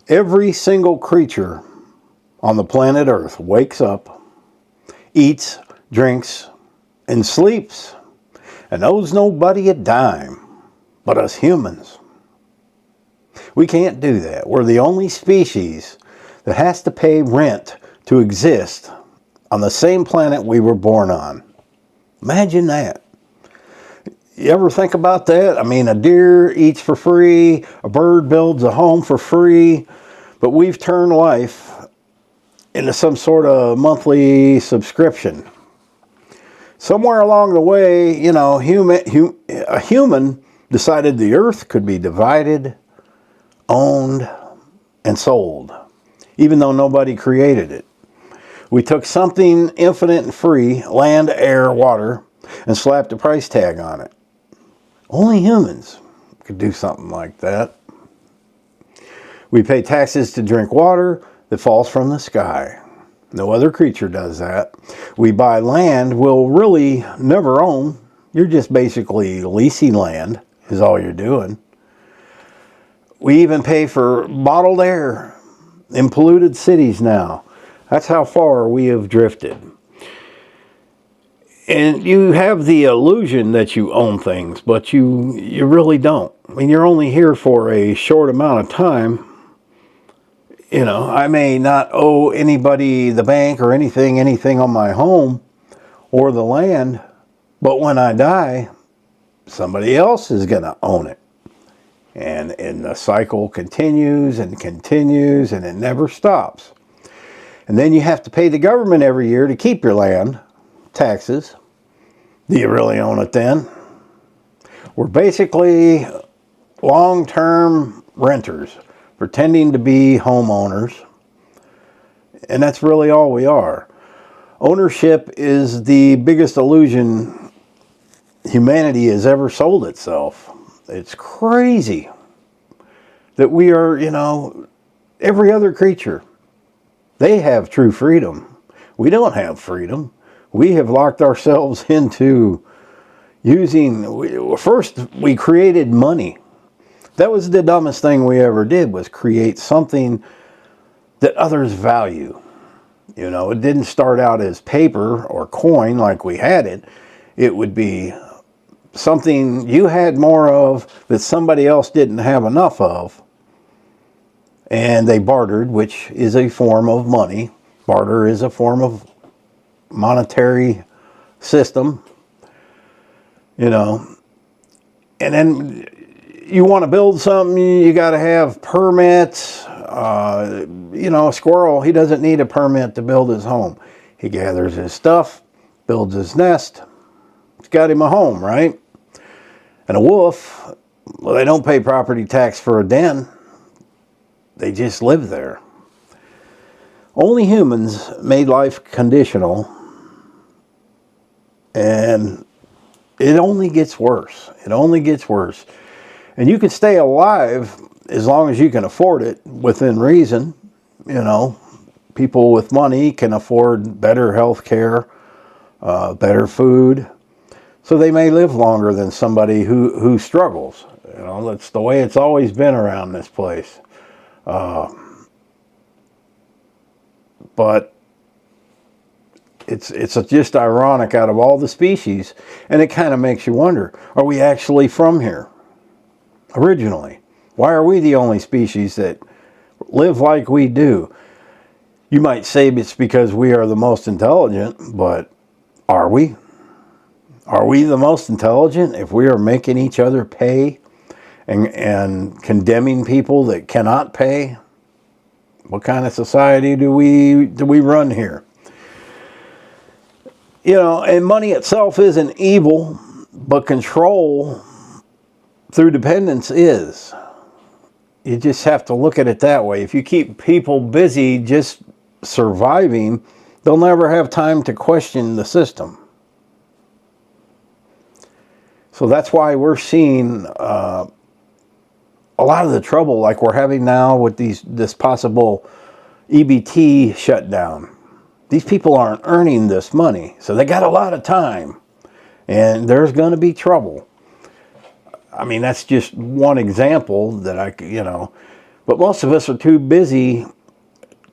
Every single creature on the planet Earth wakes up, eats, drinks, and sleeps, and owes nobody a dime but us humans. We can't do that. We're the only species that has to pay rent to exist on the same planet we were born on. Imagine that. You ever think about that? I mean, a deer eats for free, a bird builds a home for free, but we've turned life into some sort of monthly subscription. Somewhere along the way, you know, a human decided the earth could be divided, owned, and sold, even though nobody created it. We took something infinite and free, land, air, water, and slapped a price tag on it. Only humans could do something like that. We pay taxes to drink water that falls from the sky. No other creature does that. We buy land we'll really never own. You're just basically leasing land, is all you're doing. We even pay for bottled air in polluted cities now. That's how far we have drifted. And you have the illusion that you own things, but you really don't. I mean, you're only here for a short amount of time. You know, I may not owe anybody, the bank or anything on my home or the land, but when I die, somebody else is going to own it. And the cycle continues and continues, and it never stops. And then you have to pay the government every year to keep your land, taxes. Do you really own it then? We're basically long-term renters, pretending to be homeowners. And that's really all we are. Ownership is the biggest illusion humanity has ever sold itself. It's crazy that we are, you know, every other creature. They have true freedom. We don't have freedom. We have locked ourselves into first we created money. That was the dumbest thing we ever did, was create something that others value. You know, it didn't start out as paper or coin like we had it. It would be something you had more of that somebody else didn't have enough of. And they bartered, which is a form of money. Barter is a form of monetary system, you know. And then you want to build something, you got to have permits. You know, a squirrel, he doesn't need a permit to build his home. He gathers his stuff, builds his nest. It's got him a home, right? And a wolf, well, they don't pay property tax for a den. They just live there. Only humans made life conditional, and it only gets worse. It only gets worse. And you can stay alive as long as you can afford it within reason. You know, people with money can afford better health care, better food. So they may live longer than somebody who struggles. You know, that's the way it's always been around this place. But it's just ironic, out of all the species, and it kind of makes you wonder, are we actually from here originally? Why are we the only species that live like we do? You might say it's because we are the most intelligent, but are we? Are we the most intelligent if we are making each other pay and condemning people that cannot pay? What kind of society do we run here? You know, and money itself isn't evil, but control through dependence is. You just have to look at it that way. If you keep people busy just surviving, they'll never have time to question the system. So that's why we're seeing a lot of the trouble like we're having now with this possible EBT shutdown. These people aren't earning this money, so they got a lot of time, and there's going to be trouble. I mean, that's just one example that But most of us are too busy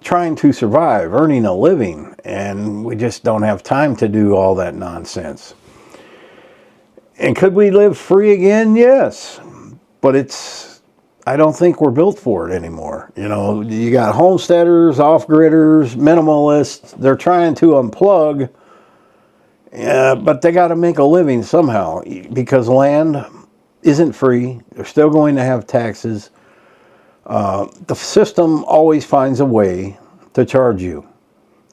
trying to survive, earning a living, and we just don't have time to do all that nonsense. And could we live free again? Yes. But I don't think we're built for it anymore. You know, you got homesteaders, off-gridders, minimalists. They're trying to unplug, but they got to make a living somehow because land isn't free. They're still going to have taxes. The system always finds a way to charge you.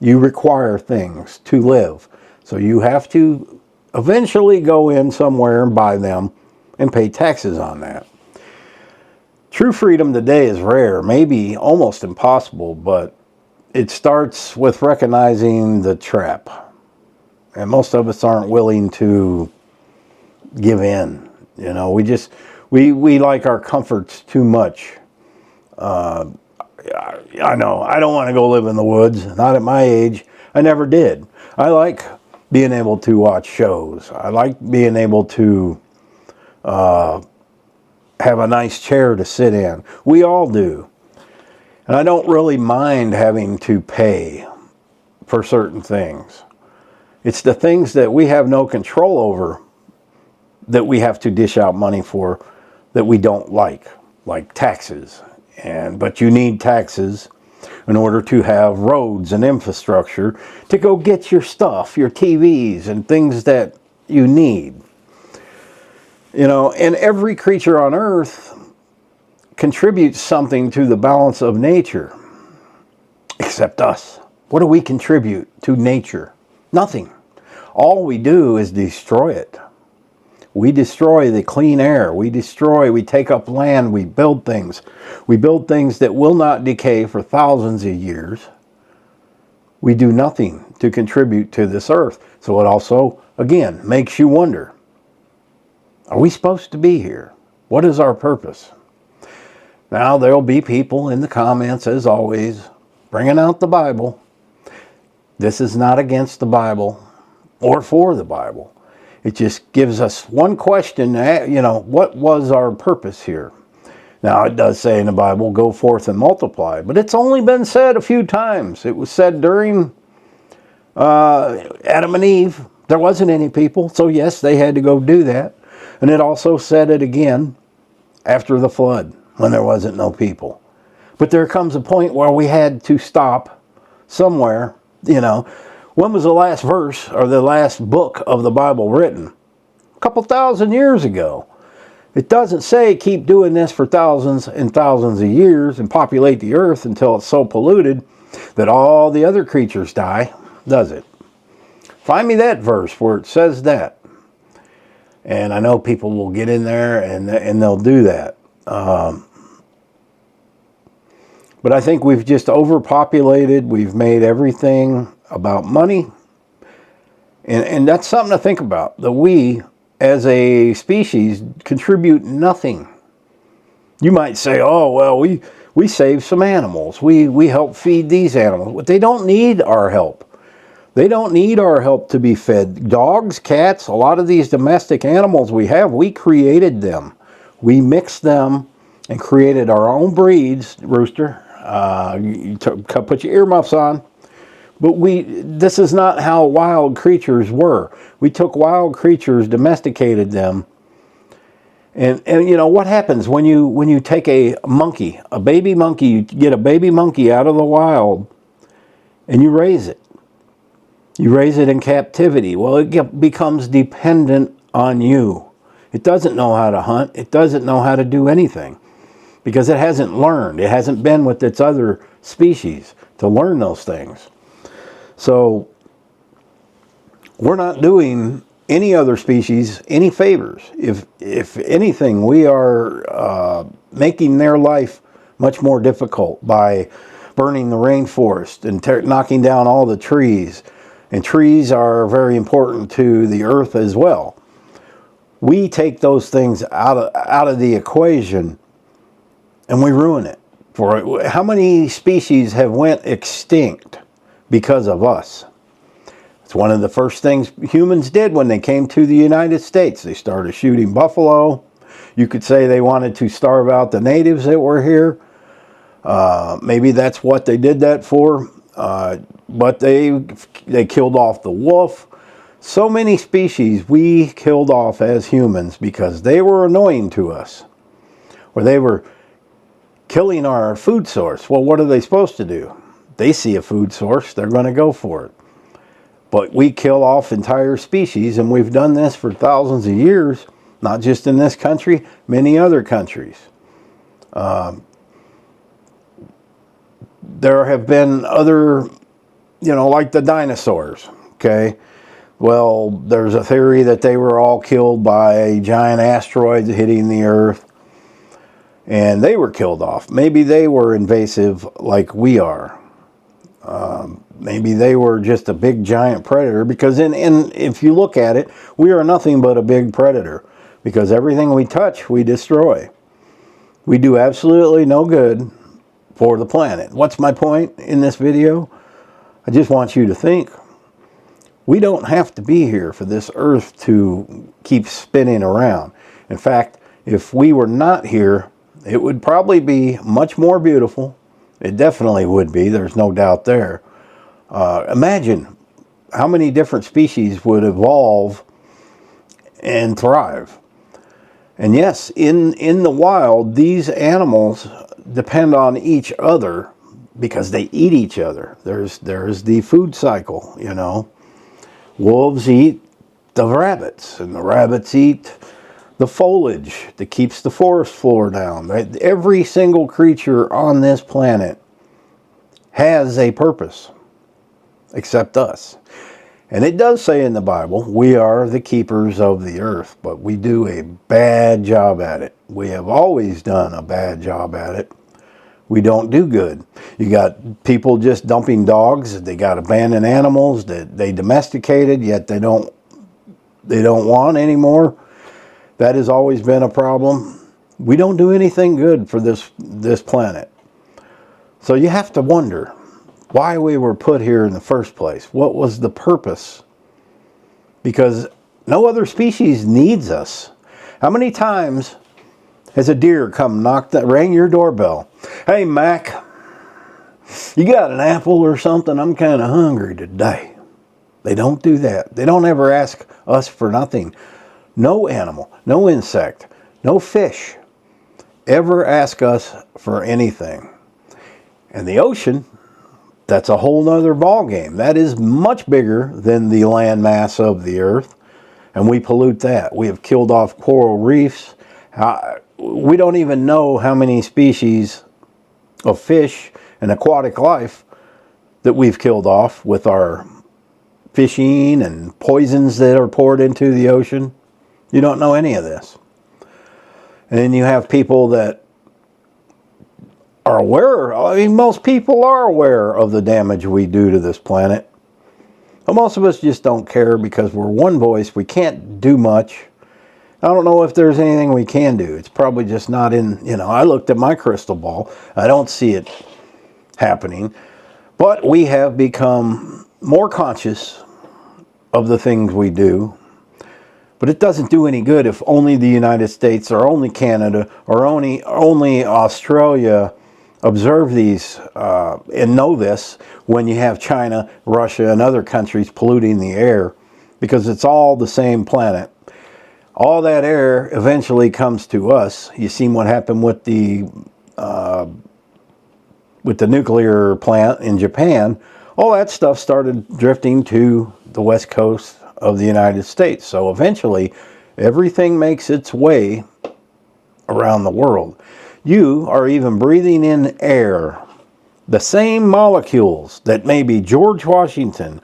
You require things to live. So you have to eventually go in somewhere and buy them and pay taxes on that. True freedom today is rare, maybe almost impossible, but it starts with recognizing the trap. And most of us aren't willing to give in. You know, we like our comforts too much. I know, I don't want to go live in the woods, not at my age. I never did. I like being able to watch shows. I like being able to have a nice chair to sit in. We all do. And I don't really mind having to pay for certain things. It's the things that we have no control over that we have to dish out money for that we don't like taxes. But you need taxes in order to have roads and infrastructure to go get your stuff, your TVs and things that you need. You know, and every creature on earth contributes something to the balance of nature, except us. What do we contribute to nature? Nothing. All we do is destroy it. We destroy the clean air. We take up land. We build things. We build things that will not decay for thousands of years. We do nothing to contribute to this earth. So it also, again, makes you wonder, are we supposed to be here? What is our purpose? Now, there'll be people in the comments, as always, bringing out the Bible. This is not against the Bible or for the Bible. It just gives us one question, you know, what was our purpose here? Now, it does say in the Bible, go forth and multiply, but it's only been said a few times. It was said during Adam and Eve. There wasn't any people, so yes, they had to go do that. And it also said it again after the flood, when there wasn't no people. But there comes a point where we had to stop somewhere, you know. When was the last verse or the last book of the Bible written? A couple thousand years ago. It doesn't say keep doing this for thousands and thousands of years and populate the earth until it's so polluted that all the other creatures die, does it? Find me that verse where it says that. And I know people will get in there and they'll do that. But I think we've just overpopulated. We've made everything about money. And that's something to think about. That we, as a species, contribute nothing. You might say, oh, well, we save some animals. We help feed these animals. But they don't need our help. They don't need our help to be fed. Dogs, cats, a lot of these domestic animals we have, we created them. We mixed them and created our own breeds. Rooster, put your earmuffs on. But this is not how wild creatures were. We took wild creatures, domesticated them. And you know, what happens when you take a monkey, a baby monkey, you get a baby monkey out of the wild and you raise it. You raise it in captivity. Well, it becomes dependent on you. It doesn't know how to hunt. It doesn't know how to do anything because it hasn't learned. It hasn't been with its other species to learn those things. So we're not doing any other species any favors. If anything, we are making their life much more difficult by burning the rainforest and knocking down all the trees. And trees are very important to the earth as well. We take those things out of the equation and we ruin it. For how many species have went extinct because of us? It's one of the first things humans did when they came to the United States. They started shooting buffalo. You could say they wanted to starve out the natives that were here. Maybe that's what they did that for. But they killed off the wolf. So many species we killed off as humans because they were annoying to us, or they were killing our food source. Well, what are they supposed to do? They see a food source, they're going to go for it. But we kill off entire species, and we've done this for thousands of years, not just in this country, many other countries. There have been other, like the dinosaurs, okay? Well, there's a theory that they were all killed by giant asteroids hitting the Earth, and they were killed off. Maybe they were invasive like we are. Maybe they were just a big giant predator, because if you look at it, we are nothing but a big predator, because everything we touch, we destroy. We do absolutely no good for the planet. What's my point in this video? I just want you to think. We don't have to be here for this Earth to keep spinning around. In fact, if we were not here, it would probably be much more beautiful. It definitely would be. There's no doubt there. Imagine how many different species would evolve and thrive. And yes, in the wild, these animals depend on each other because they eat each other. There's the food cycle, Wolves eat the rabbits, and the rabbits eat the foliage that keeps the forest floor down. Right? Every single creature on this planet has a purpose, except us. And it does say in the Bible, we are the keepers of the earth, but we do a bad job at it. We have always done a bad job at it. We don't do good. You got people just dumping dogs. They got abandoned animals that they domesticated, yet they don't want anymore. That has always been a problem. We don't do anything good for this planet. So you have to wonder why we were put here in the first place. What was the purpose? Because no other species needs us. How many times has a deer come rang your doorbell? Hey, Mac, you got an apple or something? I'm kind of hungry today. They don't do that. They don't ever ask us for nothing. No animal, no insect, no fish ever ask us for anything. And the ocean, that's a whole nother ball game. That is much bigger than the land mass of the earth, and we pollute that. We have killed off coral reefs. We don't even know how many species of fish and aquatic life that we've killed off with our fishing and poisons that are poured into the ocean. You don't know any of this. And then you have people that are aware. Most people are aware of the damage we do to this planet. But most of us just don't care because we're one voice. We can't do much. I don't know if there's anything we can do. It's probably just not in, I looked at my crystal ball. I don't see it happening. But we have become more conscious of the things we do. But it doesn't do any good if only the United States or only Canada or only Australia observe these and know this when you have China, Russia, and other countries polluting the air, because it's all the same planet. All that air eventually comes to us. You seen what happened with the nuclear plant in Japan. All that stuff started drifting to the west coast of the United States. So eventually, everything makes its way around the world. You are even breathing in air. The same molecules that maybe George Washington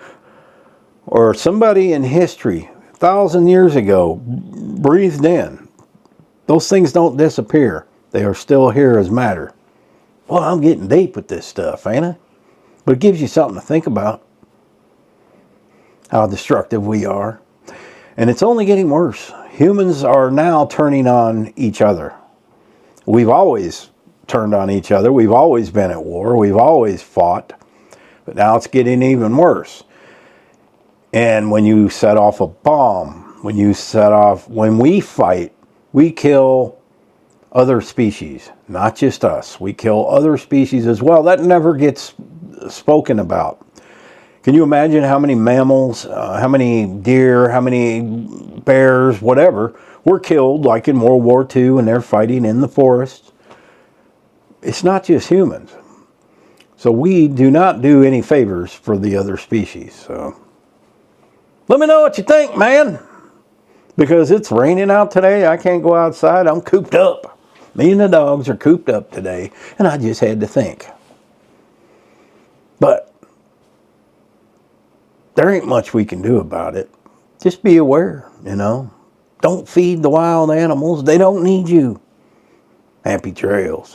or somebody in history 1,000 years ago breathed in. Those things don't disappear. They are still here as matter. Well, I'm getting deep with this stuff, ain't I? But it gives you something to think about. How destructive we are. And it's only getting worse. Humans are now turning on each other. We've always turned on each other. We've always been at war. We've always fought. But now it's getting even worse. And when you set off a bomb, when we fight, we kill other species, not just us. We kill other species as well. That never gets spoken about. Can you imagine how many mammals, how many deer, how many bears, whatever, were killed like in World War II and they're fighting in the forests? It's not just humans. So we do not do any favors for the other species. So let me know what you think, man. Because it's raining out today. I can't go outside. I'm cooped up. Me and the dogs are cooped up today. And I just had to think. But there ain't much we can do about it. Just be aware, you know. Don't feed the wild animals. They don't need you. Happy trails.